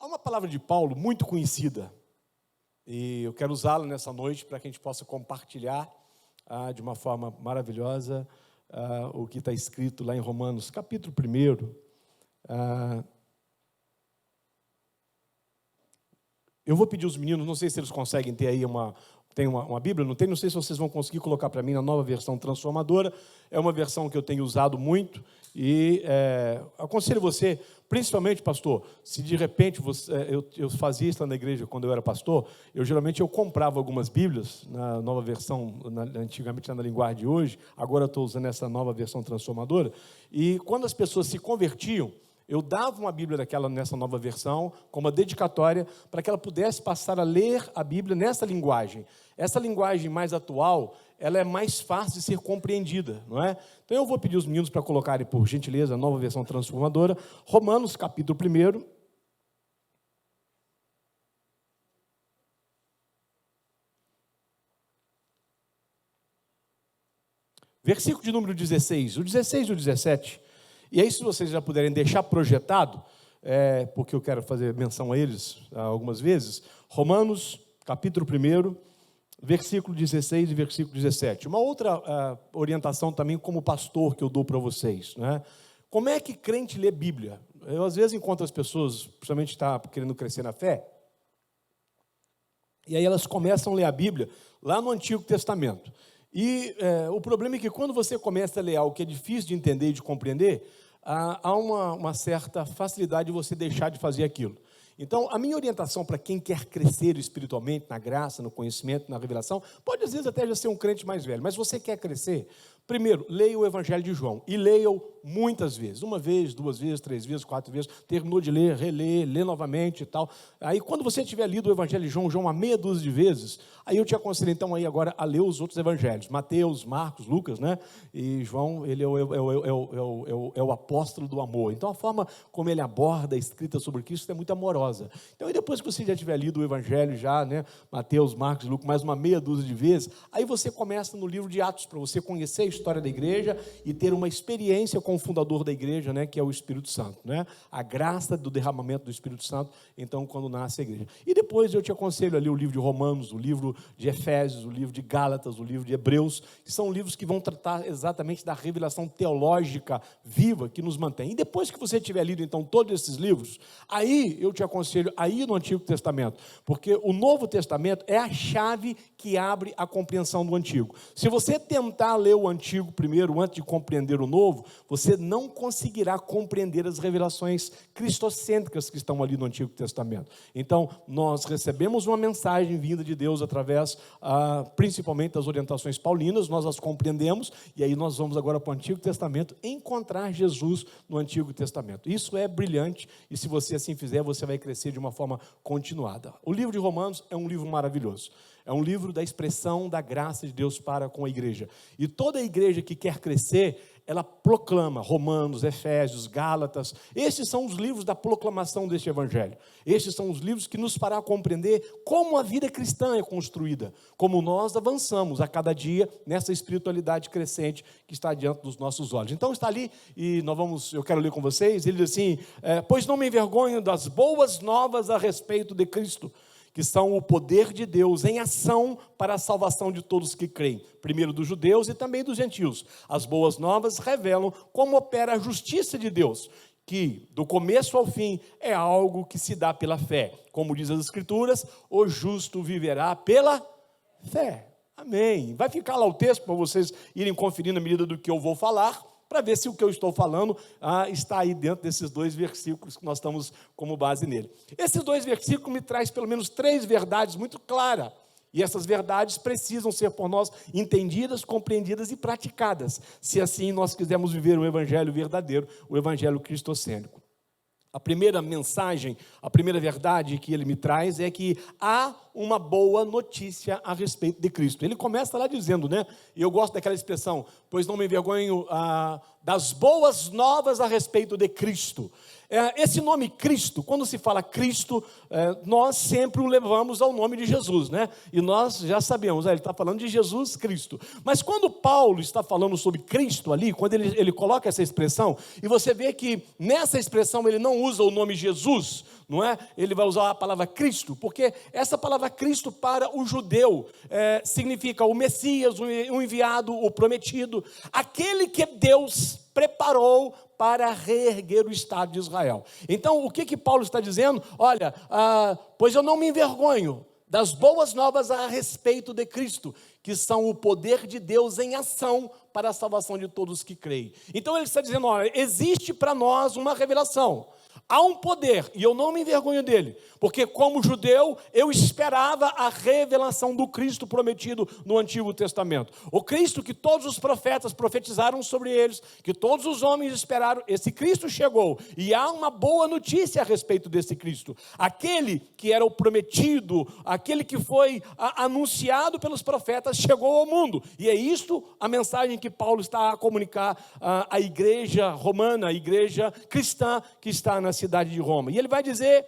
Há uma palavra de Paulo muito conhecida, e eu quero usá-la nessa noite para que a gente possa compartilhar de uma forma maravilhosa o que está escrito lá em Romanos, capítulo 1. Eu vou pedir aos meninos, não sei se eles conseguem ter aí uma Bíblia, não tem? Não sei se vocês vão conseguir colocar para mim na nova versão transformadora. É uma versão que eu tenho usado muito e aconselho você, principalmente, pastor, se de repente eu fazia isso lá na igreja quando eu era pastor, eu comprava algumas Bíblias na nova versão, antigamente na linguagem de hoje, agora eu estou usando essa nova versão transformadora, e quando as pessoas se convertiam, eu dava uma Bíblia daquela nessa nova versão, como uma dedicatória, para que ela pudesse passar a ler a Bíblia nessa linguagem. Essa linguagem mais atual, ela é mais fácil de ser compreendida, não é? Então eu vou pedir os meninos para colocarem, por gentileza, a nova versão transformadora, Romanos, capítulo 1. Versículo de número 16, o 16 e o 17. E aí, se vocês já puderem deixar projetado, porque eu quero fazer menção a eles algumas vezes, Romanos, capítulo 1, versículo 16 e versículo 17. Uma outra orientação também como pastor que eu dou para vocês, né? Como é que crente lê Bíblia? Eu, às vezes, encontro as pessoas, principalmente está querendo crescer na fé, e aí elas começam a ler a Bíblia lá no Antigo Testamento. E o problema é que quando você começa a ler algo que é difícil de entender e de compreender, há uma certa facilidade de você deixar de fazer aquilo. Então, a minha orientação para quem quer crescer espiritualmente, na graça, no conhecimento, na revelação, pode às vezes até já ser um crente mais velho, mas você quer crescer, primeiro, leia o Evangelho de João, e leia-o muitas vezes, 1 vez, 2 vezes, 3 vezes, 4 vezes, terminou de ler, relê, lê novamente e tal. Aí, quando você tiver lido o Evangelho de João uma meia dúzia de vezes, aí eu te aconselho então aí agora a ler os outros evangelhos, Mateus, Marcos, Lucas, né? E João, ele é o apóstolo do amor. Então, a forma como ele aborda a escrita sobre Cristo é muito amorosa. Então, e depois que você já tiver lido o Evangelho né? Mateus, Marcos, Lucas, mais uma meia dúzia de vezes, aí você começa no livro de Atos, para você conhecer a história da igreja e ter uma experiência com o fundador da igreja, né? Que é o Espírito Santo, né? A graça do derramamento do Espírito Santo, então, quando nasce a igreja. E depois eu te aconselho a ler o livro de Romanos, o livro de Efésios, o livro de Gálatas, o livro de Hebreus, que são livros que vão tratar exatamente da revelação teológica viva que nos mantém. E depois que você tiver lido, então, todos esses livros, aí eu te aconselho a ir no Antigo Testamento, porque o Novo Testamento é a chave que abre a compreensão do Antigo. Se você tentar ler o Antigo primeiro, antes de compreender o Novo, você não conseguirá compreender as revelações cristocêntricas que estão ali no Antigo Testamento. Então, nós recebemos uma mensagem vinda de Deus através, principalmente das orientações paulinas, nós as compreendemos, e aí nós vamos agora para o Antigo Testamento encontrar Jesus no Antigo Testamento. Isso é brilhante, e se você assim fizer, você vai crescer de uma forma continuada. O livro de Romanos é um livro maravilhoso. É um livro da expressão da graça de Deus para com a igreja. E toda a igreja que quer crescer, ela proclama Romanos, Efésios, Gálatas. Esses são os livros da proclamação deste evangelho. Estes são os livros que nos fará compreender como a vida cristã é construída, como nós avançamos a cada dia nessa espiritualidade crescente que está diante dos nossos olhos. Então está ali, e eu quero ler com vocês, ele diz assim, pois não me envergonho das boas novas a respeito de Cristo, que são o poder de Deus em ação para a salvação de todos que creem, primeiro dos judeus e também dos gentios. As boas novas revelam como opera a justiça de Deus, que do começo ao fim é algo que se dá pela fé. Como diz as Escrituras, o justo viverá pela fé. Amém. Vai ficar lá o texto para vocês irem conferindo à medida do que eu vou falar, para ver se o que eu estou falando está aí dentro desses 2 versículos que nós estamos como base nele. Esses 2 versículos me trazem pelo menos 3 verdades muito claras, e essas verdades precisam ser por nós entendidas, compreendidas e praticadas, se assim nós quisermos viver o evangelho verdadeiro, o evangelho cristocêntrico. A primeira mensagem, a primeira verdade que ele me traz é que há uma boa notícia a respeito de Cristo. Ele começa lá dizendo, né? E eu gosto daquela expressão, pois não me envergonho das boas novas a respeito de Cristo. Esse nome Cristo, quando se fala Cristo, nós sempre o levamos ao nome de Jesus, né? E nós já sabemos, ele está falando de Jesus Cristo. Mas quando Paulo está falando sobre Cristo ali, quando ele coloca essa expressão, e você vê que nessa expressão ele não usa o nome Jesus, não é? Ele vai usar a palavra Cristo, porque essa palavra Cristo para o judeu significa o Messias, o enviado, o prometido, aquele que Deus preparou para reerguer o Estado de Israel. Então, o que Paulo está dizendo? Olha, pois eu não me envergonho das boas novas a respeito de Cristo, que são o poder de Deus em ação para a salvação de todos que creem. Então ele está dizendo, olha, existe para nós uma revelação. Há um poder, e eu não me envergonho dele, porque como judeu, eu esperava a revelação do Cristo prometido no Antigo Testamento. O Cristo que todos os profetas profetizaram sobre eles, que todos os homens esperaram, esse Cristo chegou. E há uma boa notícia a respeito desse Cristo. Aquele que era o prometido, aquele que foi anunciado pelos profetas, chegou ao mundo. E é isto a mensagem que Paulo está a comunicar à igreja romana, à igreja cristã que está na cidade de Roma. E ele vai dizer,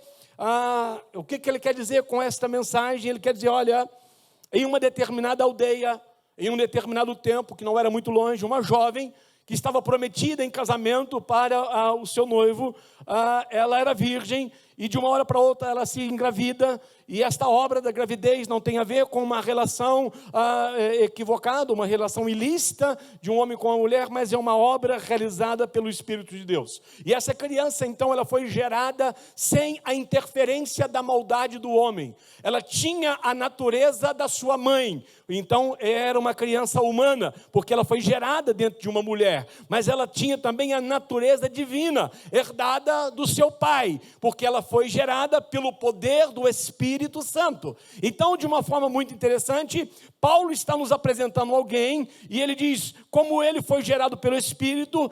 o que ele quer dizer com esta mensagem? Ele quer dizer, olha, em uma determinada aldeia, em um determinado tempo, que não era muito longe, uma jovem que estava prometida em casamento para o seu noivo, ela era virgem, e de uma hora para outra ela se engravida, e esta obra da gravidez não tem a ver com uma relação equivocada, uma relação ilícita de um homem com uma mulher, mas é uma obra realizada pelo Espírito de Deus. E essa criança, então, ela foi gerada sem a interferência da maldade do homem. Ela tinha a natureza da sua mãe, então era uma criança humana, porque ela foi gerada dentro de uma mulher, mas ela tinha também a natureza divina, herdada do seu pai, porque ela foi gerada pelo poder do Espírito Santo. Então, de uma forma muito interessante, Paulo está nos apresentando alguém, e ele diz, como ele foi gerado pelo Espírito,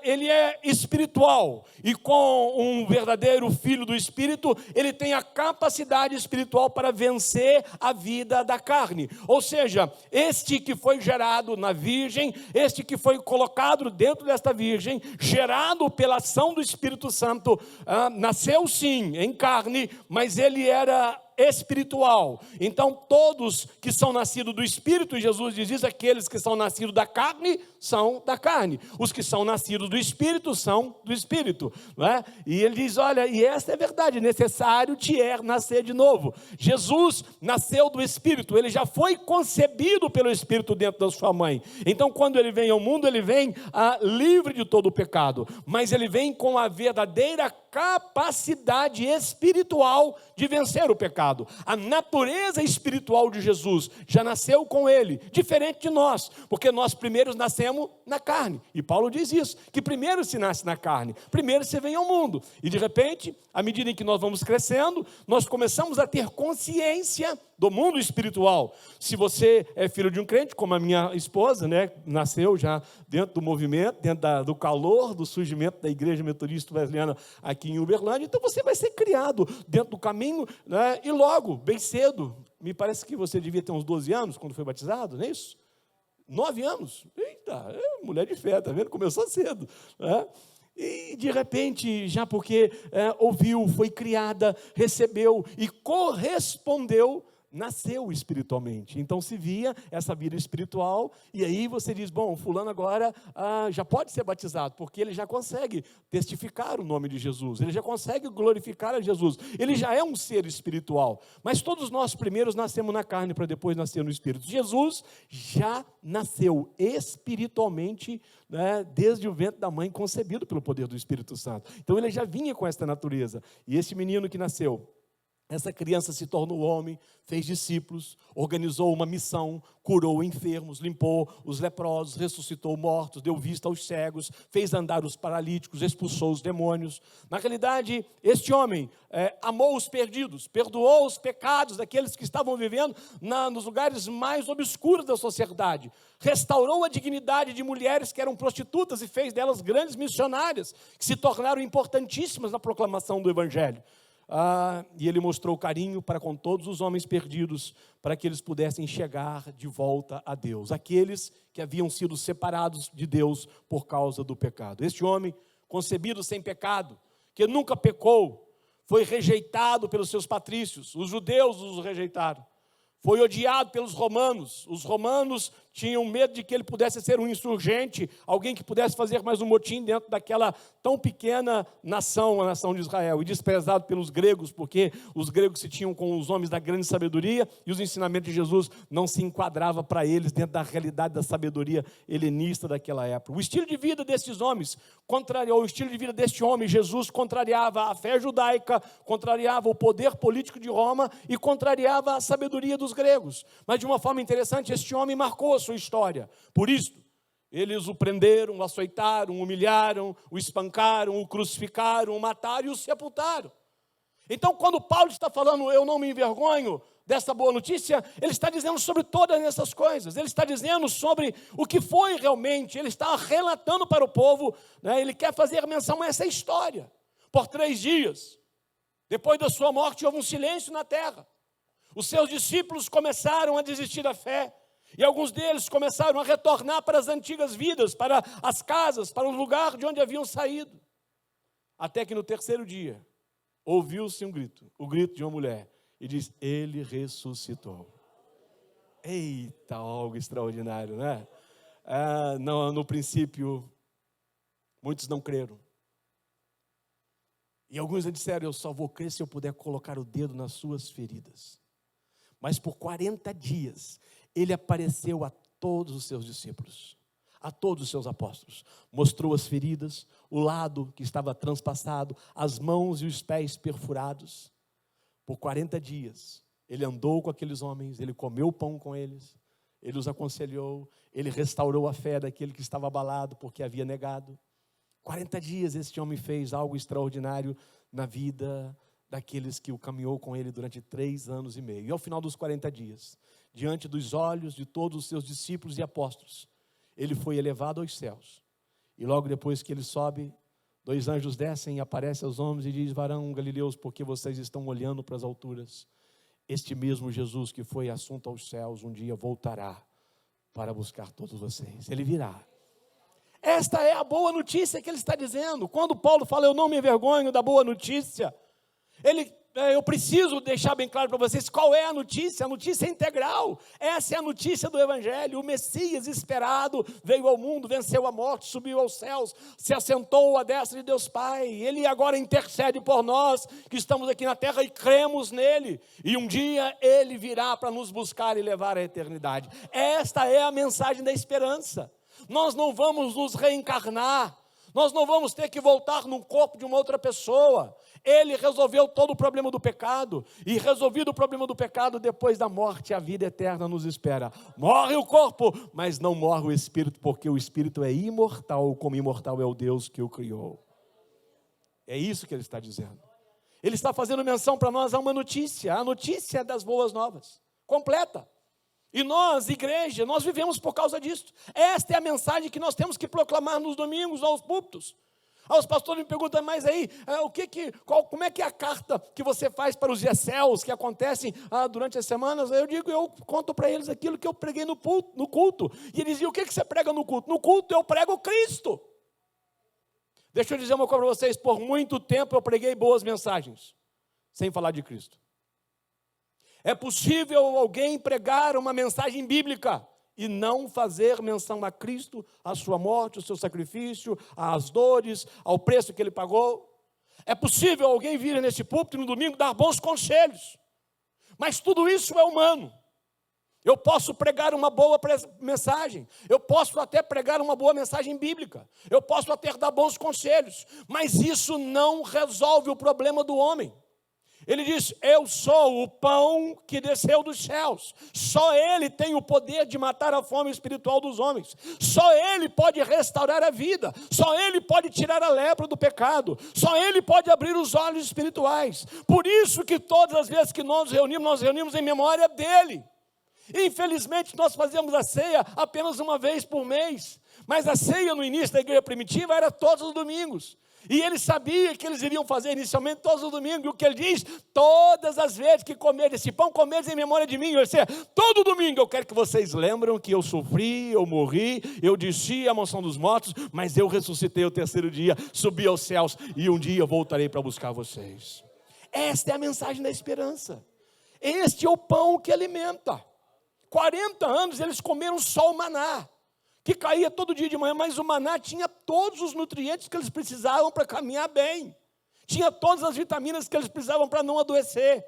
ele é espiritual, e com um verdadeiro filho do Espírito, ele tem a capacidade espiritual para vencer a vida da carne. Ou seja, este que foi gerado na virgem, este que foi colocado dentro desta virgem, gerado pela ação do Espírito Santo, nasceu sim em carne, mas ele era espiritual. Então todos que são nascidos do Espírito, Jesus diz isso, aqueles que são nascidos da carne, são da carne. Os que são nascidos do Espírito, são do Espírito, não é? E ele diz, olha, e essa é verdade, necessário te é nascer de novo. Jesus nasceu do Espírito, ele já foi concebido pelo Espírito dentro da sua mãe. Então quando ele vem ao mundo, ele vem livre de todo o pecado, mas ele vem com a verdadeira capacidade espiritual de vencer o pecado. A natureza espiritual de Jesus já nasceu com ele, diferente de nós, porque nós primeiros nascemos na carne, e Paulo diz isso, que primeiro se nasce na carne, primeiro se vem ao mundo, e de repente, à medida em que nós vamos crescendo, nós começamos a ter consciência do mundo espiritual. Se você é filho de um crente, como a minha esposa, né, nasceu já dentro do movimento, dentro do calor, do surgimento da Igreja Metodista Wesleyana aqui em Uberlândia, então você vai ser criado dentro do caminho, né, e logo, bem cedo, me parece que você devia ter uns 12 anos quando foi batizado, não é isso? 9 anos? Eita, mulher de fé, tá vendo? Começou cedo, né? E de repente, já porque ouviu, foi criada, recebeu e correspondeu, nasceu espiritualmente. Então se via essa vida espiritual, e aí você diz, bom, fulano agora já pode ser batizado, porque ele já consegue testificar o nome de Jesus, ele já consegue glorificar a Jesus, ele já é um ser espiritual. Mas todos nós primeiros nascemos na carne, para depois nascer no Espírito. Jesus já nasceu espiritualmente, né, desde o ventre da mãe, concebido pelo poder do Espírito Santo. Então ele já vinha com esta natureza. E esse menino que nasceu, essa criança se tornou homem, fez discípulos, organizou uma missão, curou enfermos, limpou os leprosos, ressuscitou mortos, deu vista aos cegos, fez andar os paralíticos, expulsou os demônios. Na realidade, este homem amou os perdidos, perdoou os pecados daqueles que estavam vivendo nos lugares mais obscuros da sociedade, restaurou a dignidade de mulheres que eram prostitutas e fez delas grandes missionárias, que se tornaram importantíssimas na proclamação do Evangelho. E ele mostrou carinho para com todos os homens perdidos, para que eles pudessem chegar de volta a Deus, aqueles que haviam sido separados de Deus por causa do pecado. Este homem, concebido sem pecado, que nunca pecou, foi rejeitado pelos seus patrícios, os judeus os rejeitaram, foi odiado pelos romanos, os romanos tinham medo de que ele pudesse ser um insurgente, alguém que pudesse fazer mais um motim dentro daquela tão pequena nação, a nação de Israel, e desprezado pelos gregos, porque os gregos se tinham com os homens da grande sabedoria, e os ensinamentos de Jesus não se enquadravam para eles dentro da realidade da sabedoria helenista daquela época. O estilo de vida desses homens contrariou, o estilo de vida deste homem, Jesus, contrariava a fé judaica, contrariava o poder político de Roma e contrariava a sabedoria dos gregos. Mas de uma forma interessante, este homem marcou a sua história. Por isso, eles o prenderam, o açoitaram, o humilharam, o espancaram, o crucificaram, o mataram e o sepultaram. Então, quando Paulo está falando, eu não me envergonho dessa boa notícia, ele está dizendo sobre todas essas coisas. Ele está dizendo sobre o que foi realmente, ele está relatando para o povo, né? Ele quer fazer menção a essa história. Por 3 dias, depois da sua morte, houve um silêncio na terra. Os seus discípulos começaram a desistir da fé. E alguns deles começaram a retornar para as antigas vidas, para as casas, para o lugar de onde haviam saído. Até que no 3º dia, ouviu-se um grito, o grito de uma mulher, e diz, ele ressuscitou. Eita, algo extraordinário, né? No princípio, muitos não creram. E alguns disseram, eu só vou crer se eu puder colocar o dedo nas suas feridas. Mas por 40 dias, ele apareceu a todos os seus discípulos, a todos os seus apóstolos. Mostrou as feridas, o lado que estava transpassado, as mãos e os pés perfurados. Por 40 dias, ele andou com aqueles homens, ele comeu pão com eles, ele os aconselhou, ele restaurou a fé daquele que estava abalado porque havia negado. 40 dias este homem fez algo extraordinário na vida daqueles que o caminhou com ele durante 3 anos e meio. E ao final dos 40 dias, diante dos olhos de todos os seus discípulos e apóstolos, ele foi elevado aos céus. E logo depois que ele sobe, 2 anjos descem e aparecem aos homens e diz, varão galileus, porque vocês estão olhando para as alturas? Este mesmo Jesus que foi assunto aos céus, um dia voltará para buscar todos vocês. Ele virá. Esta é a boa notícia que ele está dizendo. Quando Paulo fala, eu não me envergonho da boa notícia, eu preciso deixar bem claro para vocês qual é a notícia integral. Essa é a notícia do Evangelho. O Messias esperado veio ao mundo, venceu a morte, subiu aos céus, se assentou à destra de Deus Pai. Ele agora intercede por nós que estamos aqui na terra e cremos nele. E um dia ele virá para nos buscar e levar à eternidade. Esta é a mensagem da esperança. Nós não vamos nos reencarnar. Nós não vamos ter que voltar no corpo de uma outra pessoa. Ele resolveu todo o problema do pecado. E resolvido o problema do pecado, depois da morte, a vida eterna nos espera. Morre o corpo, mas não morre o espírito, porque o espírito é imortal, como imortal é o Deus que o criou. É isso que ele está dizendo. Ele está fazendo menção para nós a uma notícia, a notícia das boas novas, completa. E nós, igreja, nós vivemos por causa disso. Esta é a mensagem que nós temos que proclamar nos domingos, aos púlpitos. Os pastores me perguntam, mas aí, como é que é a carta que você faz para os GECELs que acontecem durante as semanas? Eu conto para eles aquilo que eu preguei no culto. E eles diziam, o que você prega no culto? No culto eu prego Cristo. Deixa eu dizer uma coisa para vocês, por muito tempo eu preguei boas mensagens, sem falar de Cristo. É possível alguém pregar uma mensagem bíblica e não fazer menção a Cristo, a sua morte, o seu sacrifício, às dores, ao preço que ele pagou? É possível alguém vir nesse púlpito no domingo dar bons conselhos, mas tudo isso é humano. Eu posso pregar uma boa mensagem, eu posso até pregar uma boa mensagem bíblica, eu posso até dar bons conselhos, mas isso não resolve o problema do homem. Ele diz, eu sou o pão que desceu dos céus. Só Ele tem o poder de matar a fome espiritual dos homens. Só Ele pode restaurar a vida. Só Ele pode tirar a lepra do pecado. Só Ele pode abrir os olhos espirituais. Por isso que todas as vezes que nós nos reunimos em memória dEle. Infelizmente nós fazemos a ceia apenas uma vez por mês. Mas a ceia no início da igreja primitiva era todos os domingos. E ele sabia que eles iriam fazer inicialmente todos os domingos. E o que ele diz? Todas as vezes que comer esse pão, comeres em memória de mim. Ou seja, todo domingo eu quero que vocês lembrem que eu sofri, eu morri, eu desci a mansão dos mortos, mas eu ressuscitei o 3º dia, subi aos céus e um dia eu voltarei para buscar vocês. Esta é a mensagem da esperança. Este é o pão que alimenta. 40 anos eles comeram só o maná, que caía todo dia de manhã, mas o maná tinha todos os nutrientes que eles precisavam para caminhar bem. Tinha todas as vitaminas que eles precisavam para não adoecer.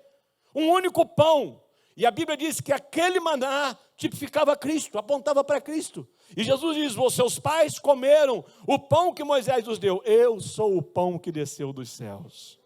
Um único pão. E a Bíblia diz que aquele maná tipificava Cristo, apontava para Cristo. E Jesus diz, seus pais comeram o pão que Moisés nos deu. Eu sou o pão que desceu dos céus.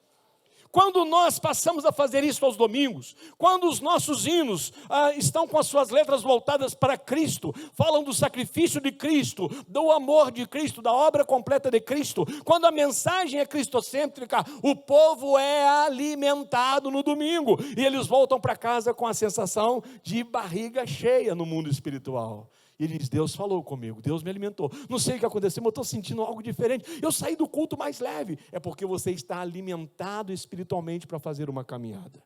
Quando nós passamos a fazer isso aos domingos, quando os nossos hinos estão com as suas letras voltadas para Cristo, falam do sacrifício de Cristo, do amor de Cristo, da obra completa de Cristo, quando a mensagem é cristocêntrica, o povo é alimentado no domingo, e eles voltam para casa com a sensação de barriga cheia no mundo espiritual. E ele diz, Deus falou comigo, Deus me alimentou. Não sei o que aconteceu, mas eu estou sentindo algo diferente. Eu saí do culto mais leve. É porque você está alimentado espiritualmente para fazer uma caminhada.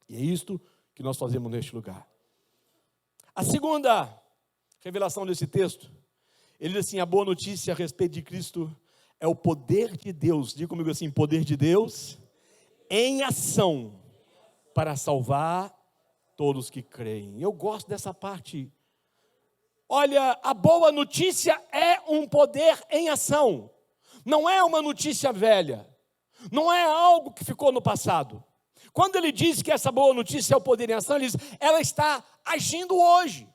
E é isto que nós fazemos neste lugar. A segunda revelação desse texto, ele diz assim, a boa notícia a respeito de Cristo é o poder de Deus. Diga comigo assim, poder de Deus em ação para salvar todos que creem. Eu gosto dessa parte. Olha, a boa notícia é um poder em ação. Não é uma notícia velha. Não é algo que ficou no passado. Quando ele diz que essa boa notícia é o poder em ação, ele diz, ela está agindo hoje.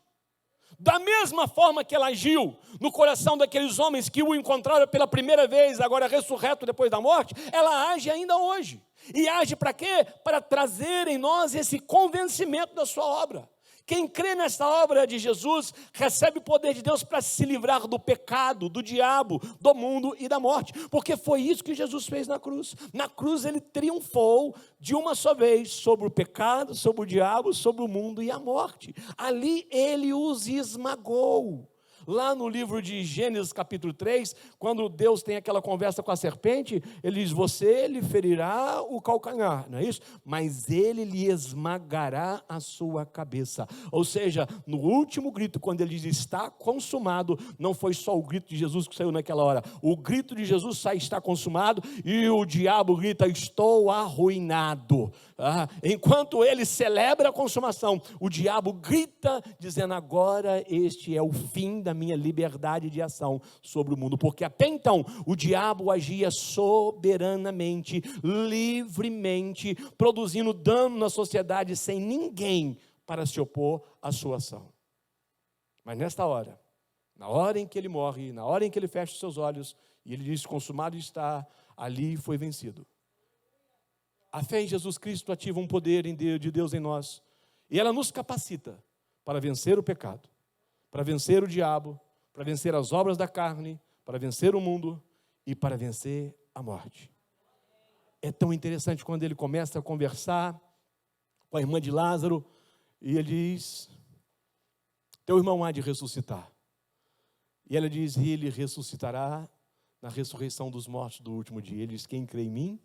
Da mesma forma que ela agiu no coração daqueles homens que o encontraram pela primeira vez, agora ressurreto depois da morte, ela age ainda hoje. E age para quê? Para trazer em nós esse convencimento da sua obra. Quem crê nessa obra de Jesus, recebe o poder de Deus para se livrar do pecado, do diabo, do mundo e da morte. Porque foi isso que Jesus fez na cruz. Na cruz ele triunfou de uma só vez sobre o pecado, sobre o diabo, sobre o mundo e a morte. Ali ele os esmagou. Lá no livro de Gênesis capítulo 3, quando Deus tem aquela conversa com a serpente, ele diz, você lhe ferirá o calcanhar, não é isso? Mas ele lhe esmagará a sua cabeça. Ou seja, no último grito, quando ele diz, está consumado, não foi só o grito de Jesus que saiu naquela hora. O grito de Jesus sai, está consumado, e o diabo grita, estou arruinado. Enquanto ele celebra a consumação, o diabo grita, dizendo, agora este é o fim da minha liberdade de ação sobre o mundo, porque até então o diabo agia soberanamente, livremente, produzindo dano na sociedade sem ninguém para se opor à sua ação. Mas nesta hora, na hora em que ele morre, na hora em que ele fecha os seus olhos e ele diz, consumado está, ali foi vencido. A fé em Jesus Cristo ativa um poder de Deus em nós, e ela nos capacita para vencer o pecado, para vencer o diabo, para vencer as obras da carne, para vencer o mundo e para vencer a morte. É tão interessante quando ele começa a conversar com a irmã de Lázaro, e ele diz, teu irmão há de ressuscitar. E ela diz, e ele ressuscitará na ressurreição dos mortos do último dia. Ele diz, quem crê em mim,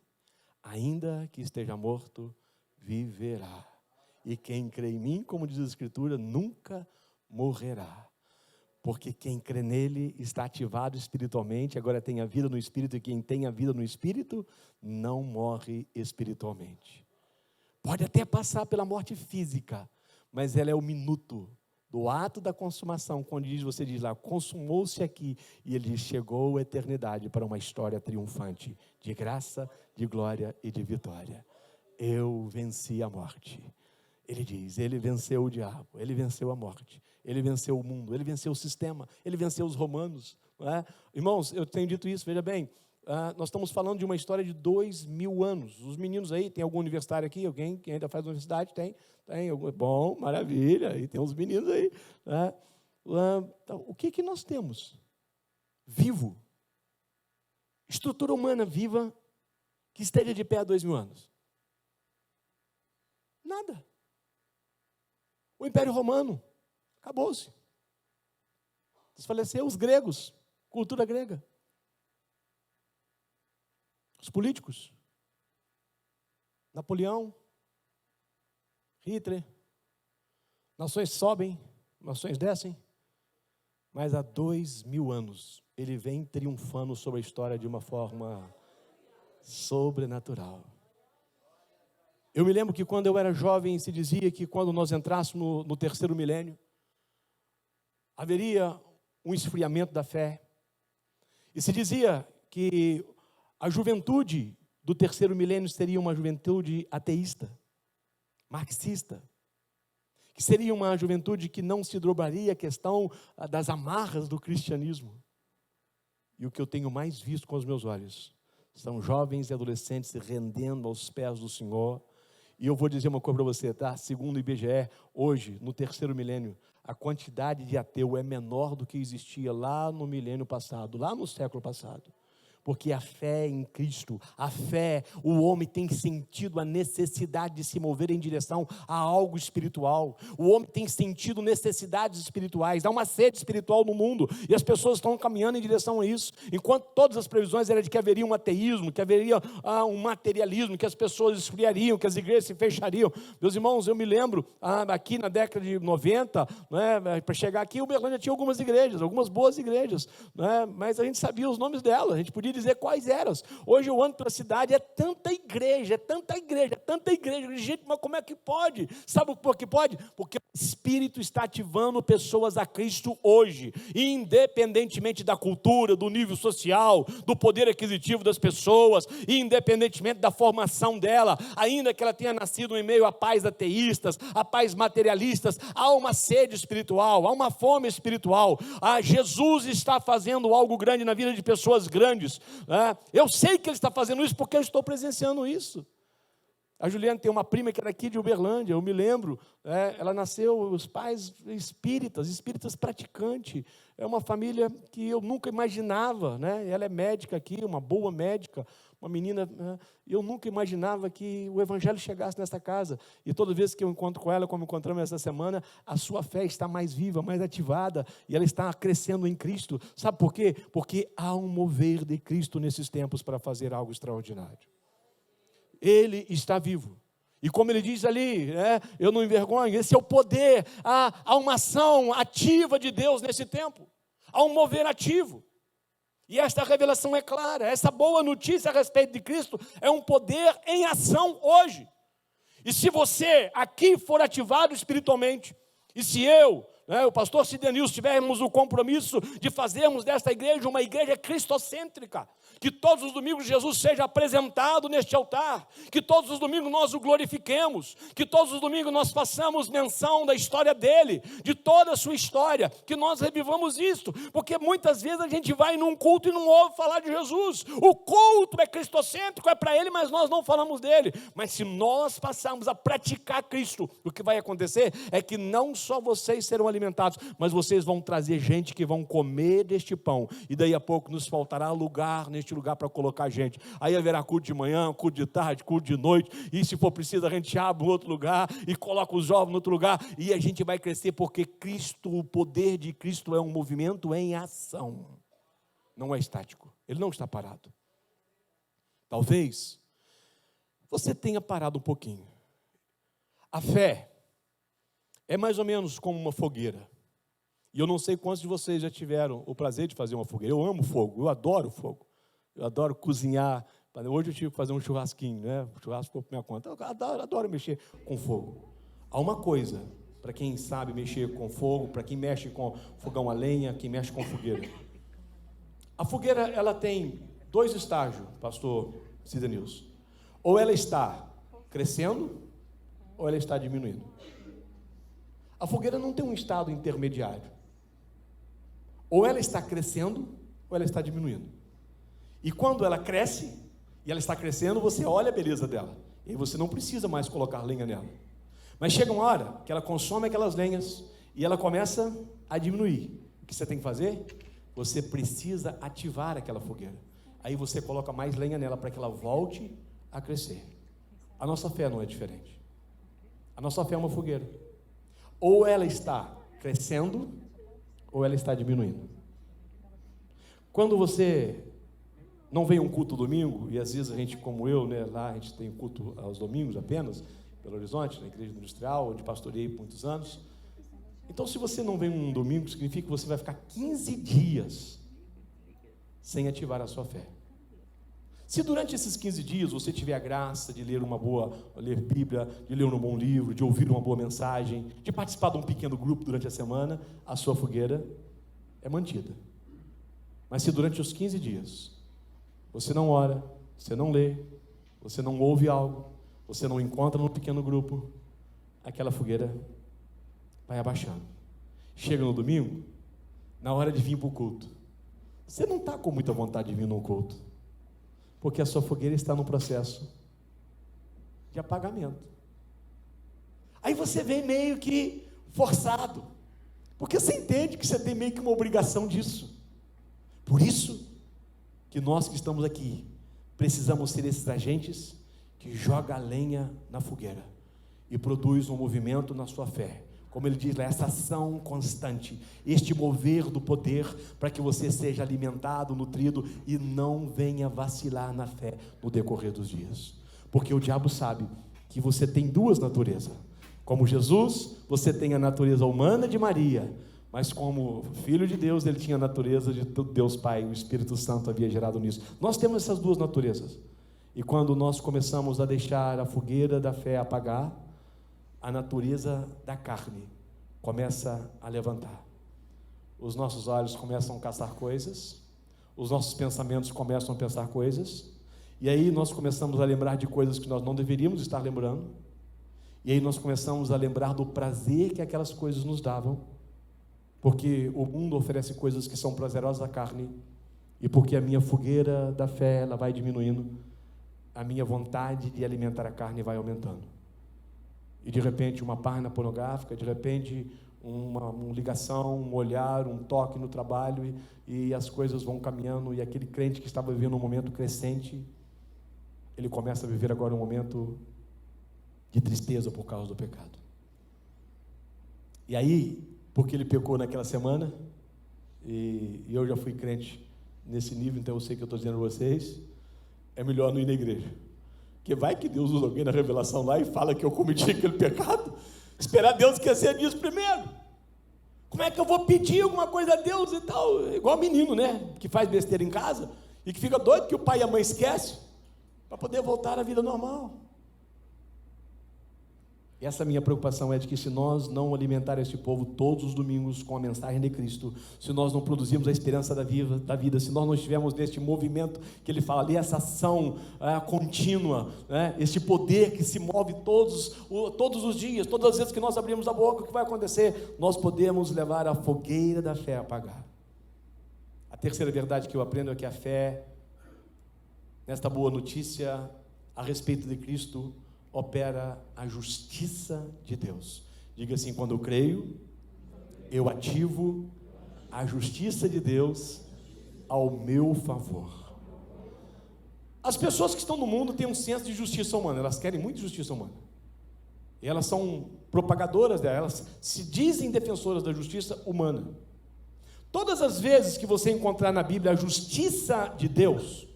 ainda que esteja morto, viverá. E quem crê em mim, como diz a Escritura, nunca morrerá. Porque quem crê nele está ativado espiritualmente, agora tem a vida no Espírito, e quem tem a vida no Espírito não morre espiritualmente. Pode até passar pela morte física, mas ela é o minuto do ato da consumação, quando você diz lá, consumou-se aqui, e ele diz, chegou a eternidade para uma história triunfante, de graça, de glória e de vitória. Eu venci a morte. Ele diz, ele venceu o diabo, ele venceu a morte, ele venceu o mundo, ele venceu o sistema, ele venceu os romanos. Não é? Irmãos, eu tenho dito isso, veja bem, nós estamos falando de uma história de 2000 anos. Os meninos aí, tem algum universitário aqui? Alguém que ainda faz universidade? Tem? Bom, maravilha, e tem uns meninos aí. Né? Então, o que nós temos? Vivo. Estrutura humana viva que esteja de pé há 2000 anos. Nada. O Império Romano acabou-se. Desfaleceu os gregos, cultura grega. Os políticos, Napoleão, Hitler, nações sobem, nações descem, mas há 2000 anos ele vem triunfando sobre a história de uma forma sobrenatural. Eu me lembro que quando eu era jovem, se dizia que quando nós entrássemos no terceiro milênio, haveria um esfriamento da fé. E se dizia que a juventude do terceiro milênio seria uma juventude ateísta, marxista, que seria uma juventude que não se dobraria a questão das amarras do cristianismo. E o que eu tenho mais visto com os meus olhos são jovens e adolescentes se rendendo aos pés do Senhor. E eu vou dizer uma coisa para você, tá? Segundo o IBGE, hoje, no terceiro milênio, a quantidade de ateu é menor do que existia lá no milênio passado, lá no século passado. Porque a fé em Cristo, a fé, o homem tem sentido a necessidade de se mover em direção a algo espiritual. O homem tem sentido necessidades espirituais, há uma sede espiritual no mundo, e as pessoas estão caminhando em direção a isso. Enquanto todas as previsões eram de que haveria um ateísmo, que haveria um materialismo, que as pessoas esfriariam, que as igrejas se fechariam. Meus irmãos, eu me lembro, aqui na década de 90, né, para chegar aqui, Uberlândia tinha algumas igrejas, algumas boas igrejas, né, mas a gente sabia os nomes delas, a gente podia dizer quais eram. Hoje eu ando pela cidade, é tanta igreja, gente, mas como é que pode? Sabe por que pode? Porque o Espírito está ativando pessoas a Cristo hoje, independentemente da cultura, do nível social, do poder aquisitivo das pessoas, independentemente da formação dela, ainda que ela tenha nascido em meio a pais ateístas, a pais materialistas, há uma sede espiritual, há uma fome espiritual. Jesus está fazendo algo grande na vida de pessoas grandes. Eu sei que Ele está fazendo isso porque eu estou presenciando isso. A Juliana tem uma prima que era aqui de Uberlândia, eu me lembro, ela nasceu, os pais espíritas praticantes, é uma família que eu nunca imaginava, né? Ela é médica aqui, uma boa médica, uma menina, eu nunca imaginava que o evangelho chegasse nessa casa, e toda vez que eu encontro com ela, como encontramos essa semana, a sua fé está mais viva, mais ativada, e ela está crescendo em Cristo. Sabe por quê? Porque há um mover de Cristo nesses tempos para fazer algo extraordinário. Ele está vivo. E como ele diz ali, eu não envergonho, esse é o poder, há uma ação ativa de Deus nesse tempo, há um mover ativo. E esta revelação é clara, essa boa notícia a respeito de Cristo é um poder em ação hoje. E se você aqui for ativado espiritualmente, e se o pastor Cidenilson, tivermos o compromisso de fazermos desta igreja uma igreja cristocêntrica, que todos os domingos Jesus seja apresentado neste altar, que todos os domingos nós o glorifiquemos, que todos os domingos nós façamos menção da história dele, de toda a sua história, que nós revivamos isto, porque muitas vezes a gente vai num culto e não ouve falar de Jesus. O culto é cristocêntrico, é para ele, mas nós não falamos dele. Mas se nós passarmos a praticar Cristo, o que vai acontecer é que não só vocês serão alimentados, mas vocês vão trazer gente que vão comer deste pão, e daí a pouco nos faltará lugar neste lugar para colocar gente. Aí haverá culto de manhã, culto de tarde, culto de noite, e se for preciso a gente abre um outro lugar e coloca os jovens em outro lugar, e a gente vai crescer, porque Cristo, o poder de Cristo é um movimento em ação, não é estático, ele não está parado. Talvez você tenha parado um pouquinho. A fé é mais ou menos como uma fogueira. E eu não sei quantos de vocês já tiveram o prazer de fazer uma fogueira. Eu amo fogo, eu adoro fogo. Eu adoro cozinhar. Hoje eu tive que fazer um churrasquinho, né? O churrasco ficou por minha conta. Eu adoro mexer com fogo. Há uma coisa, para quem sabe mexer com fogo, para quem mexe com fogão a lenha, quem mexe com fogueira. A fogueira, ela tem dois estágios, pastor Cidenilson. Ou ela está crescendo, ou ela está diminuindo. A fogueira não tem um estado intermediário. Ou ela está crescendo, ou ela está diminuindo. E quando ela cresce, e ela está crescendo, você olha a beleza dela. E você não precisa mais colocar lenha nela. Mas chega uma hora que ela consome aquelas lenhas, e ela começa a diminuir. O que você tem que fazer? Você precisa ativar aquela fogueira. Aí você coloca mais lenha nela, para que ela volte a crescer. A nossa fé não é diferente. A nossa fé é uma fogueira. Ou ela está crescendo, ou ela está diminuindo. Quando você não vem um culto domingo, e às vezes a gente, como eu, né, lá a gente tem culto aos domingos apenas, Belo Horizonte, na igreja industrial, onde pastoreei por muitos anos. Então, se você não vem um domingo, significa que você vai ficar 15 dias sem ativar a sua fé. Se durante esses 15 dias você tiver a graça de ler ler Bíblia, de ler um bom livro, de ouvir uma boa mensagem, de participar de um pequeno grupo durante a semana, a sua fogueira é mantida. Mas se durante os 15 dias você não ora, você não lê, você não ouve algo, você não encontra num pequeno grupo, aquela fogueira vai abaixando. Chega no domingo, na hora de vir para o culto, você não está com muita vontade de vir no culto, porque a sua fogueira está no processo de apagamento. Aí você vem meio que forçado, porque você entende que você tem meio que uma obrigação disso. Por isso que nós que estamos aqui precisamos ser esses agentes que joga a lenha na fogueira e produz um movimento na sua fé. Como ele diz lá, essa ação constante, este mover do poder, para que você seja alimentado, nutrido e não venha vacilar na fé no decorrer dos dias. Porque o diabo sabe que você tem duas naturezas. Como Jesus, você tem a natureza humana de Maria, mas como Filho de Deus, ele tinha a natureza de Deus Pai, o Espírito Santo havia gerado nisso. Nós temos essas duas naturezas. E quando nós começamos a deixar a fogueira da fé apagar, a natureza da carne começa a levantar. Os nossos olhos começam a caçar coisas, os nossos pensamentos começam a pensar coisas, e aí nós começamos a lembrar de coisas que nós não deveríamos estar lembrando, e aí nós começamos a lembrar do prazer que aquelas coisas nos davam, porque o mundo oferece coisas que são prazerosas à carne, e porque a minha fogueira da fé ela vai diminuindo, a minha vontade de alimentar a carne vai aumentando. E de repente uma página pornográfica, de repente uma ligação, um olhar, um toque no trabalho, e as coisas vão caminhando, e aquele crente que estava vivendo um momento crescente, ele começa a viver agora um momento de tristeza por causa do pecado. E aí, porque ele pecou naquela semana, e eu já fui crente nesse nível, então eu sei que eu estou dizendo a vocês, é melhor não ir na igreja. Porque vai que Deus usa alguém na revelação lá e fala que eu cometi aquele pecado, esperar Deus esquecer disso primeiro. Como é que eu vou pedir alguma coisa a Deus e tal? Igual menino, né? Que faz besteira em casa e que fica doido que o pai e a mãe esquecem para poder voltar à vida normal. E essa minha preocupação é de que se nós não alimentar este povo todos os domingos com a mensagem de Cristo, se nós não produzirmos a esperança da vida, se nós não estivermos neste movimento que ele fala ali, essa ação contínua, né? Este poder que se move todos os dias, todas as vezes que nós abrimos a boca, o que vai acontecer? Nós podemos levar a fogueira da fé a apagar. A terceira verdade que eu aprendo é que a fé, nesta boa notícia a respeito de Cristo, opera a justiça de Deus. Diga assim: quando eu creio, eu ativo a justiça de Deus ao meu favor. As pessoas que estão no mundo têm um senso de justiça humana, elas querem muito justiça humana, e elas são propagadoras dela, elas se dizem defensoras da justiça humana. Todas as vezes que você encontrar na Bíblia a justiça de Deus,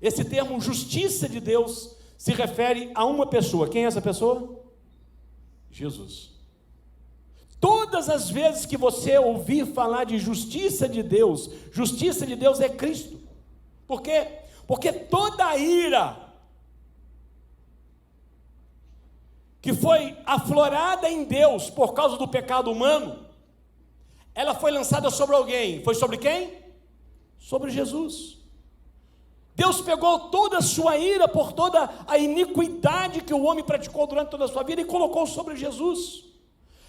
esse termo justiça de Deus se refere a uma pessoa. Quem é essa pessoa? Jesus. Todas as vezes que você ouvir falar de justiça de Deus é Cristo. Por quê? Porque toda a ira que foi aflorada em Deus por causa do pecado humano, ela foi lançada sobre alguém. Foi sobre quem? Sobre Jesus. Deus pegou toda a sua ira por toda a iniquidade que o homem praticou durante toda a sua vida e colocou sobre Jesus.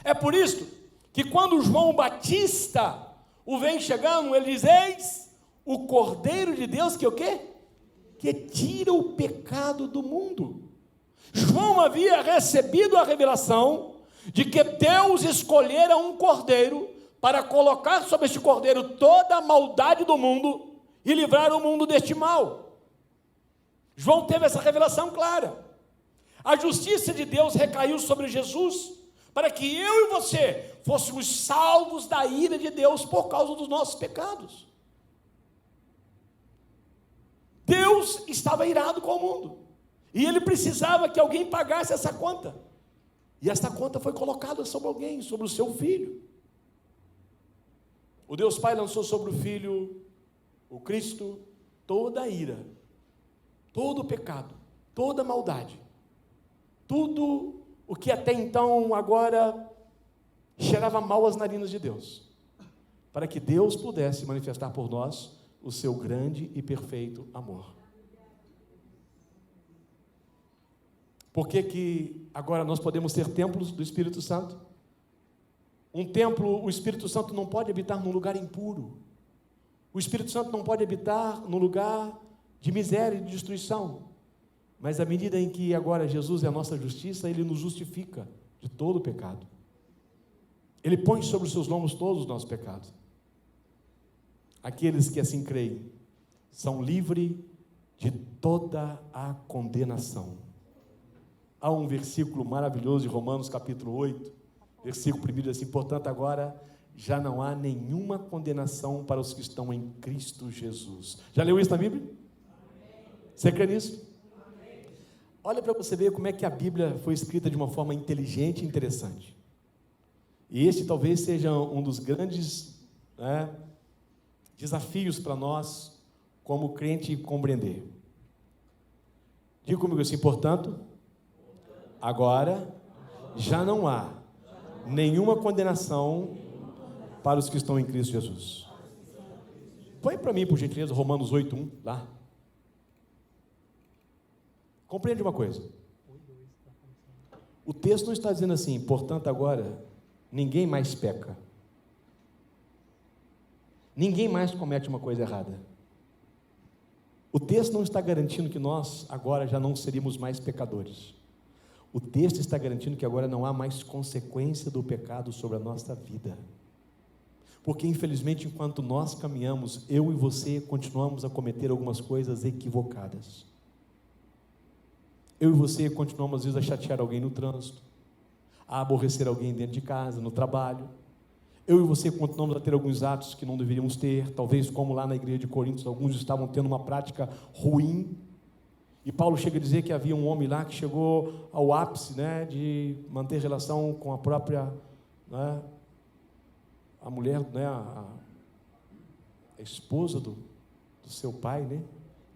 É por isso que quando João Batista o vem chegando, ele diz: eis o Cordeiro de Deus que o quê? Que tira o pecado do mundo. João havia recebido a revelação de que Deus escolhera um cordeiro para colocar sobre este cordeiro toda a maldade do mundo e livrar o mundo deste mal. João teve essa revelação clara. A justiça de Deus recaiu sobre Jesus, para que eu e você fôssemos salvos da ira de Deus por causa dos nossos pecados. Deus estava irado com o mundo, e ele precisava que alguém pagasse essa conta, e essa conta foi colocada sobre alguém, sobre o seu filho. O Deus Pai lançou sobre o Filho, o Cristo, toda a ira todo o pecado, toda a maldade, tudo o que até então agora cheirava mal às narinas de Deus, para que Deus pudesse manifestar por nós o seu grande e perfeito amor. Por que agora nós podemos ser templos do Espírito Santo? Um templo, o Espírito Santo não pode habitar num lugar impuro. O Espírito Santo não pode habitar num lugar de miséria e de destruição. Mas à medida em que agora Jesus é a nossa justiça, Ele nos justifica de todo o pecado. Ele põe sobre os seus lombos todos os nossos pecados. Aqueles que assim creem são livres de toda a condenação. Há um versículo maravilhoso de Romanos capítulo 8, versículo 1 diz assim: portanto agora já não há nenhuma condenação para os que estão em Cristo Jesus. Já leu isso na Bíblia? Você crê nisso? Olha para você ver como é que a Bíblia foi escrita de uma forma inteligente e interessante. E este talvez seja um dos grandes desafios para nós como crente compreender. Diga comigo assim: portanto, agora já não há nenhuma condenação para os que estão em Cristo Jesus. Põe para mim, por gentileza, Romanos 8:1 lá. Compreende uma coisa. O texto não está dizendo assim: portanto agora ninguém mais peca, ninguém mais comete uma coisa errada. O texto não está garantindo que nós agora já não seríamos mais pecadores. O texto está garantindo que agora não há mais consequência do pecado sobre a nossa vida. Porque infelizmente, enquanto nós caminhamos, eu e você continuamos a cometer algumas coisas equivocadas. Eu e você continuamos às vezes a chatear alguém no trânsito, a aborrecer alguém dentro de casa, no trabalho. Eu e você continuamos a ter alguns atos que não deveríamos ter, talvez como lá na igreja de Coríntios, alguns estavam tendo uma prática ruim. E Paulo chega a dizer que havia um homem lá que chegou ao ápice, de manter relação com a própria, a mulher, a esposa do seu pai,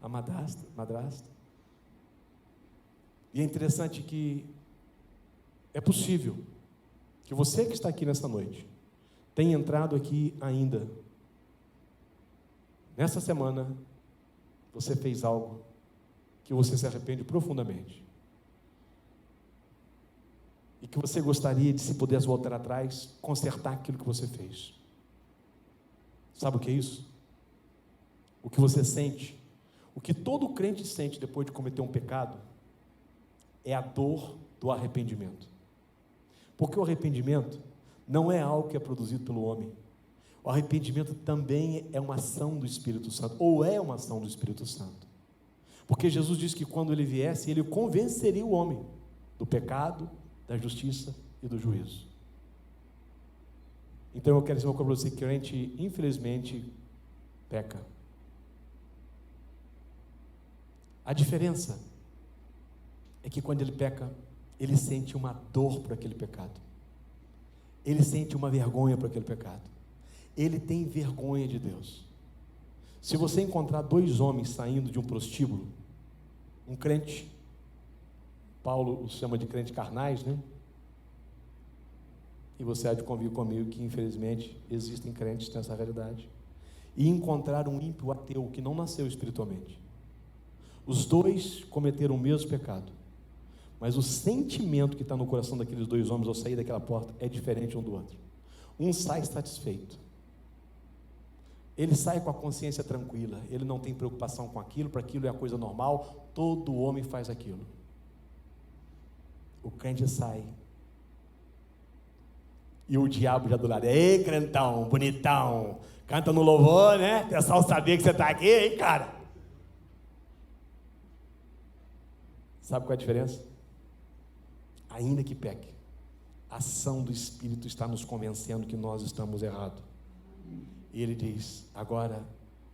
a madrasta. E é interessante que é possível que você que está aqui nessa noite tenha entrado aqui ainda. Nessa semana, você fez algo que você se arrepende profundamente. E que você gostaria de, se pudesse voltar atrás, consertar aquilo que você fez. Sabe o que é isso? O que você sente, o que todo crente sente depois de cometer um pecado, é a dor do arrependimento. Porque o arrependimento não é algo que é produzido pelo homem. O arrependimento também é uma ação do Espírito Santo, ou é uma ação do Espírito Santo. Porque Jesus disse que quando ele viesse, ele convenceria o homem do pecado, da justiça e do juízo. Então eu quero dizer uma coisa para você: crente, infelizmente, peca. A diferença é que quando ele peca, ele sente uma dor por aquele pecado. Ele sente uma vergonha por aquele pecado. Ele tem vergonha de Deus. Se você encontrar dois homens saindo de um prostíbulo, um crente, Paulo os chama de crente carnais, E você há de convir comigo que infelizmente existem crentes nessa realidade. E encontrar um ímpio ateu que não nasceu espiritualmente. Os dois cometeram o mesmo pecado, mas o sentimento que está no coração daqueles dois homens ao sair daquela porta é diferente um do outro. Um sai satisfeito, ele sai com a consciência tranquila, ele não tem preocupação com aquilo, para aquilo é a coisa normal, todo homem faz aquilo. O crente sai, e o diabo já do lado: ei, crentão, bonitão, canta no louvor, O pessoal sabia que você está aqui, hein, cara? Sabe qual é a diferença? Ainda que peque, a ação do Espírito está nos convencendo que nós estamos errados. E ele diz: agora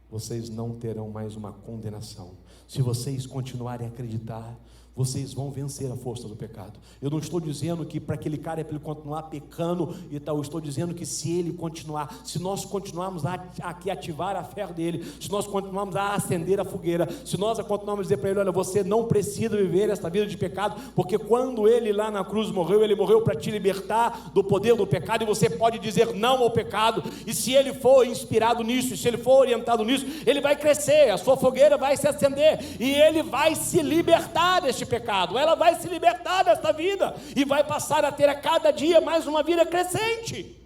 vocês não terão mais uma condenação. Se vocês continuarem a acreditar, vocês vão vencer a força do pecado. Eu não estou dizendo que para aquele cara é para ele continuar pecando e tal. Eu estou dizendo que se ele continuar, se nós continuarmos a ativar a fé dele, se nós continuarmos a acender a fogueira, se nós continuarmos a dizer para ele: olha, você não precisa viver esta vida de pecado, porque quando ele lá na cruz morreu, ele morreu para te libertar do poder do pecado, e você pode dizer não ao pecado. E se ele for inspirado nisso, e se ele for orientado nisso, ele vai crescer, a sua fogueira vai se acender, e ele vai se libertar deste pecado, ela vai se libertar desta vida, e vai passar a ter a cada dia mais uma vida crescente.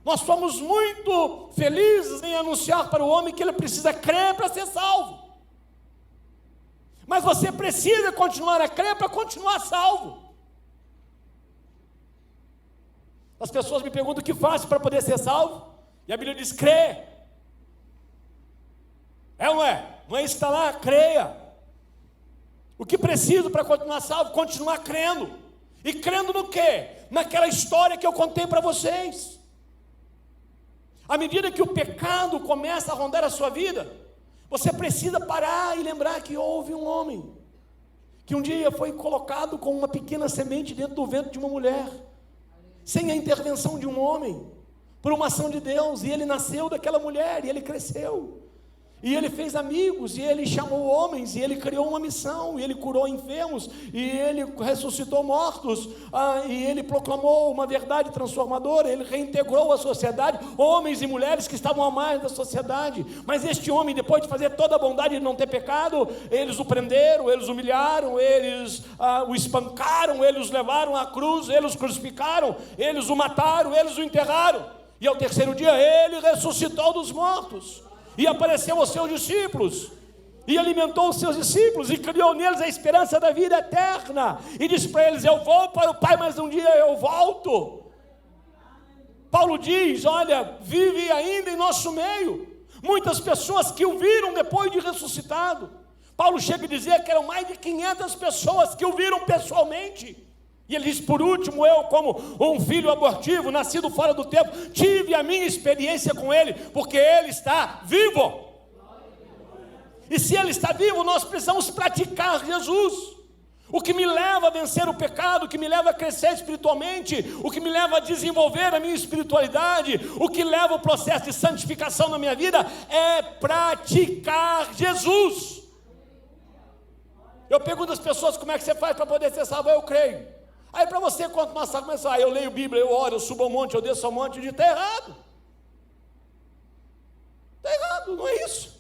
Nós somos muito felizes em anunciar para o homem que ele precisa crer para ser salvo, mas você precisa continuar a crer para continuar salvo. As pessoas me perguntam o que faço para poder ser salvo, e a Bíblia diz: crê. É ou não é? Não é estar lá, creia. O que preciso para continuar salvo? Continuar crendo. E crendo no quê? Naquela história que eu contei para vocês. À medida que o pecado começa a rondar a sua vida, você precisa parar e lembrar que houve um homem que um dia foi colocado com uma pequena semente dentro do ventre de uma mulher, sem a intervenção de um homem, por uma ação de Deus, e ele nasceu daquela mulher, e ele cresceu. E ele fez amigos, e ele chamou homens, e ele criou uma missão, e ele curou enfermos, e ele ressuscitou mortos, e ele proclamou uma verdade transformadora, ele reintegrou a sociedade, homens e mulheres que estavam à margem da sociedade. Mas este homem, depois de fazer toda a bondade de não ter pecado, eles o prenderam, eles o humilharam, eles o espancaram, eles o levaram à cruz, eles o crucificaram, eles o mataram, eles o enterraram, e ao terceiro dia ele ressuscitou dos mortos, e apareceu aos seus discípulos, e alimentou os seus discípulos, e criou neles a esperança da vida eterna, e disse para eles: eu vou para o Pai, mas um dia eu volto. Paulo diz: olha, vive ainda em nosso meio, muitas pessoas que o viram depois de ressuscitado. Paulo chega a dizer que eram mais de 500 pessoas que o viram pessoalmente. E ele diz: por último, eu, como um filho abortivo, nascido fora do tempo, tive a minha experiência com ele, porque ele está vivo. E se ele está vivo, nós precisamos praticar Jesus. O que me leva a vencer o pecado, o que me leva a crescer espiritualmente, o que me leva a desenvolver a minha espiritualidade, o que leva o processo de santificação na minha vida, é praticar Jesus. Eu pergunto às pessoas: como é que você faz para poder ser salvo? Eu creio. Aí para você continuar a começar: eu leio Bíblia, eu oro, eu subo ao monte, eu desço ao monte. Está errado. Está errado, não é isso.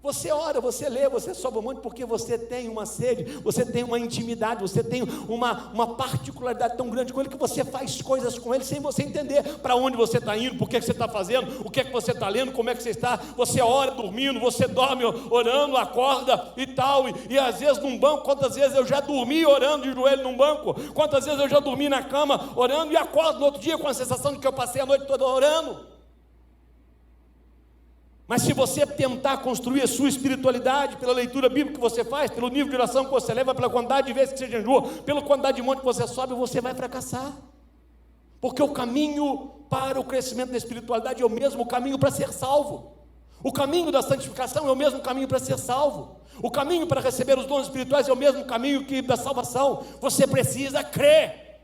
Você ora, você lê, você sobe ao monte porque você tem uma sede, você tem uma intimidade, você tem uma particularidade tão grande com ele, que você faz coisas com ele sem você entender para onde você está indo, por que você está fazendo, o que é que você está lendo, como é que você está. Você ora dormindo, você dorme orando, acorda e tal, e às vezes num banco. Quantas vezes eu já dormi orando de joelho num banco? Quantas vezes eu já dormi na cama orando e acordo no outro dia com a sensação de que eu passei a noite toda orando? Mas se você tentar construir a sua espiritualidade pela leitura bíblica que você faz, pelo nível de oração que você leva, pela quantidade de vezes que você jejua, pela quantidade de monte que você sobe, você vai fracassar. Porque o caminho para o crescimento da espiritualidade é o mesmo caminho para ser salvo. O caminho da santificação é o mesmo caminho para ser salvo. O caminho para receber os dons espirituais é o mesmo caminho que da salvação. Você precisa crer.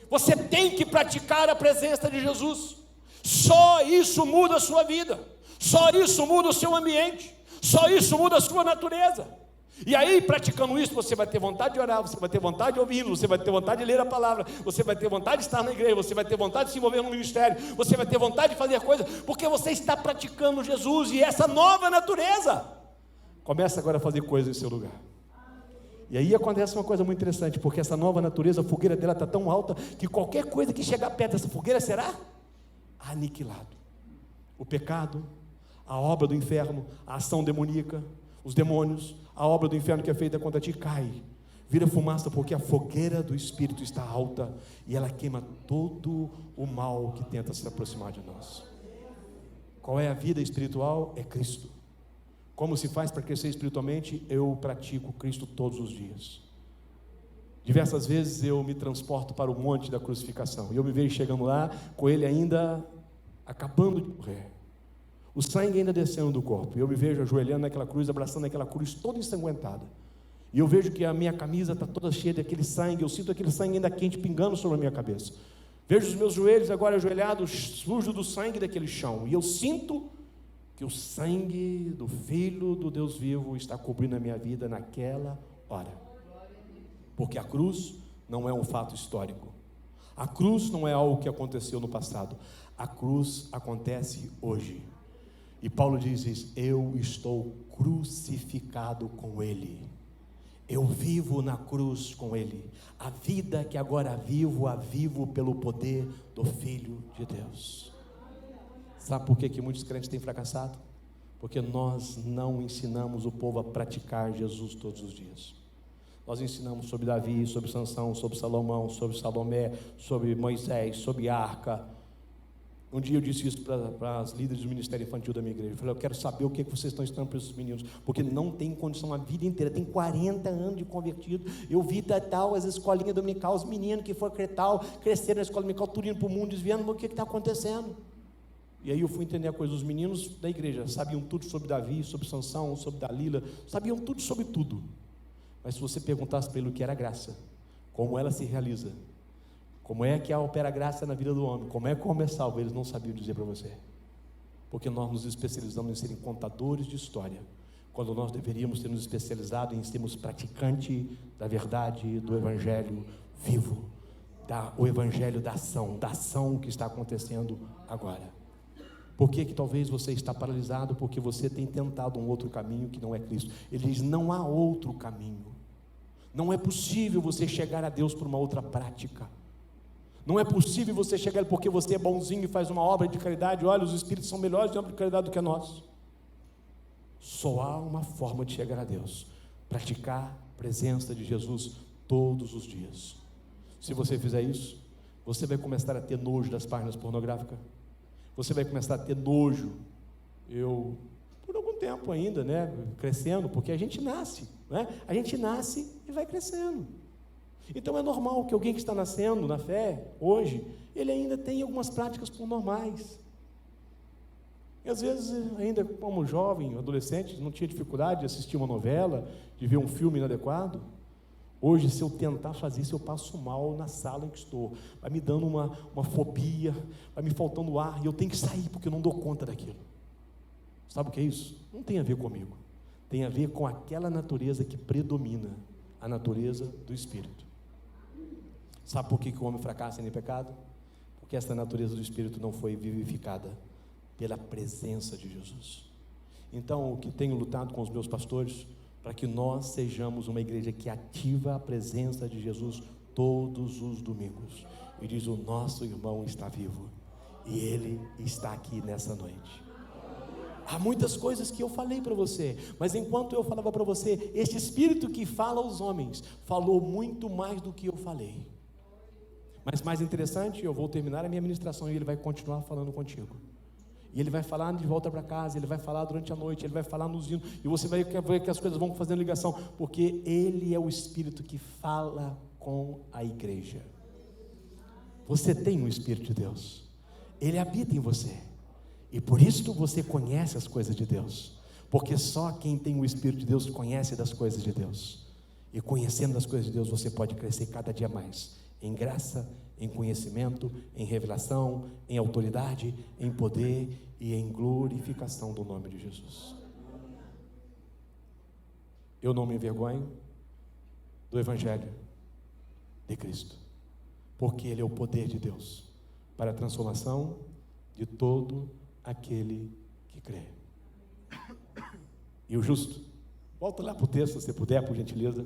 Você tem que praticar a presença de Jesus. Só isso muda a sua vida. Só isso muda o seu ambiente, só isso muda a sua natureza. E aí, praticando isso, você vai ter vontade de orar, você vai ter vontade de ouvir, você vai ter vontade de ler a palavra, você vai ter vontade de estar na igreja, você vai ter vontade de se envolver no ministério, você vai ter vontade de fazer coisas, porque você está praticando Jesus, e essa nova natureza começa agora a fazer coisas em seu lugar. E aí acontece uma coisa muito interessante, porque essa nova natureza, a fogueira dela está tão alta, que qualquer coisa que chegar perto dessa fogueira será aniquilado. O pecado, a obra do inferno, a ação demoníaca, os demônios, a obra do inferno que é feita contra ti cai, vira fumaça, porque a fogueira do Espírito está alta e ela queima todo o mal que tenta se aproximar de nós. Qual é a vida espiritual? É Cristo. Como se faz para crescer espiritualmente? Eu pratico Cristo todos os dias. Diversas vezes eu me transporto para o monte da crucificação e eu me vejo chegando lá com ele ainda acabando de morrer, o sangue ainda descendo do corpo, e eu me vejo ajoelhando naquela cruz, abraçando aquela cruz toda ensanguentada, E eu vejo que a minha camisa está toda cheia daquele sangue, eu sinto aquele sangue ainda quente pingando sobre a minha cabeça. Vejo os meus joelhos agora ajoelhados, sujos do sangue daquele chão. E eu sinto que o sangue do Filho do Deus vivo está cobrindo a minha vida naquela hora. Porque a cruz não é um fato histórico. A cruz não é algo que aconteceu no passado. A cruz acontece hoje. E Paulo diz isso: eu estou crucificado com Ele. Eu vivo na cruz com Ele. A vida que agora vivo, a vivo pelo poder do Filho de Deus. Sabe por que muitos crentes têm fracassado? Porque nós não ensinamos o povo a praticar Jesus todos os dias. Nós ensinamos sobre Davi, sobre Sansão, sobre Salomão, sobre Salomé, sobre Moisés, sobre a arca. Um dia eu disse isso para as líderes do ministério infantil da minha igreja. Eu falei: eu quero saber o que vocês estão ensinando para esses meninos, porque não tem condição a vida inteira. Tem 40 anos de convertido. Eu vi tal, as escolinhas dominical, os meninos que foram cresceram na escola dominical, tudo indo para o mundo, desviando. Mas o que está acontecendo? E aí eu fui entender a coisa. Os meninos da igreja sabiam tudo sobre Davi, sobre Sansão, sobre Dalila, sabiam tudo sobre tudo. Mas se você perguntasse para ele o que era graça, como ela se realiza, como é que opera a graça na vida do homem, como é que o homem é salvo, eles não sabiam dizer para você. Porque nós nos especializamos em serem contadores de história, quando nós deveríamos ter nos especializado em sermos praticantes da verdade, do evangelho vivo, o evangelho da ação que está acontecendo agora. Por que talvez você está paralisado? Porque você tem tentado um outro caminho que não é Cristo. Ele diz: não há outro caminho. Não é possível você chegar a Deus por uma outra prática. Não é possível você chegar porque você é bonzinho e faz uma obra de caridade. Olha, os espíritos são melhores de obra de caridade do que nós. Só há uma forma de chegar a Deus: praticar a presença de Jesus todos os dias. Se você fizer isso, você vai começar a ter nojo das páginas pornográficas. Você vai começar a ter nojo. Por algum tempo ainda, crescendo, porque a gente nasce, a gente nasce e vai crescendo. Então é normal que alguém que está nascendo na fé, hoje, ele ainda tem algumas práticas normais. E às vezes, ainda como jovem, adolescente, não tinha dificuldade de assistir uma novela, de ver um filme inadequado. Hoje, se eu tentar fazer isso, eu passo mal na sala em que estou. Vai me dando uma fobia, vai me faltando ar, e eu tenho que sair, porque eu não dou conta daquilo. Sabe o que é isso? Não tem a ver comigo. Tem a ver com aquela natureza que predomina, a natureza do Espírito. Sabe por que o homem fracassa em pecado? Porque essa natureza do Espírito não foi vivificada pela presença de Jesus. Então, o que tenho lutado com os meus pastores, para que nós sejamos uma igreja que ativa a presença de Jesus todos os domingos. E diz: o nosso irmão está vivo, e ele está aqui nessa noite. Há muitas coisas que eu falei para você, mas enquanto eu falava para você, este Espírito que fala aos homens, falou muito mais do que eu falei. Mas mais interessante, eu vou terminar a minha ministração e ele vai continuar falando contigo. E ele vai falar de volta para casa, ele vai falar durante a noite, ele vai falar nos hinos, e você vai ver que as coisas vão fazendo ligação, porque ele é o Espírito que fala com a igreja. Você tem o Espírito de Deus, ele habita em você, e por isso você conhece as coisas de Deus, porque só quem tem o Espírito de Deus conhece das coisas de Deus, e conhecendo as coisas de Deus, você pode crescer cada dia mais, em graça, em conhecimento, em revelação, em autoridade, em poder e em glorificação do nome de Jesus. Eu não me envergonho do Evangelho de Cristo, porque ele é o poder de Deus para a transformação de todo aquele que crê. E o justo, volta lá para o texto, se você puder, por gentileza,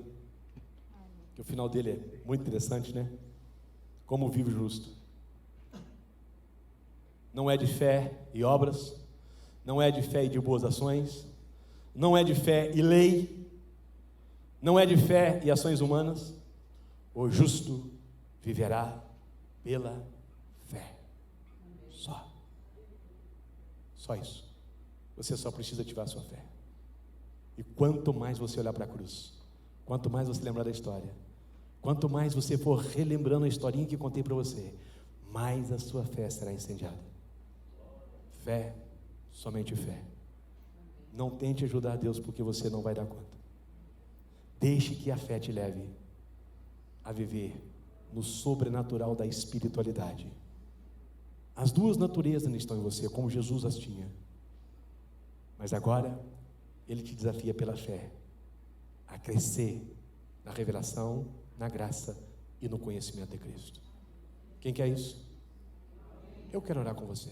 que o final dele é muito interessante, Como vive o justo? Não é de fé e obras, não é de fé e de boas ações, não é de fé e lei, não é de fé e ações humanas. O justo viverá pela fé. Só isso. Você só precisa ativar a sua fé. E quanto mais você olhar para a cruz, quanto mais você lembrar da história, quanto mais você for relembrando a historinha que contei para você, mais a sua fé será incendiada. Fé, somente fé. Não tente ajudar Deus, porque você não vai dar conta. Deixe que a fé te leve a viver no sobrenatural da espiritualidade. As duas naturezas estão em você, como Jesus as tinha. Mas agora, Ele te desafia pela fé a crescer na revelação, na graça e no conhecimento de Cristo. Quem quer isso? Eu quero orar com você.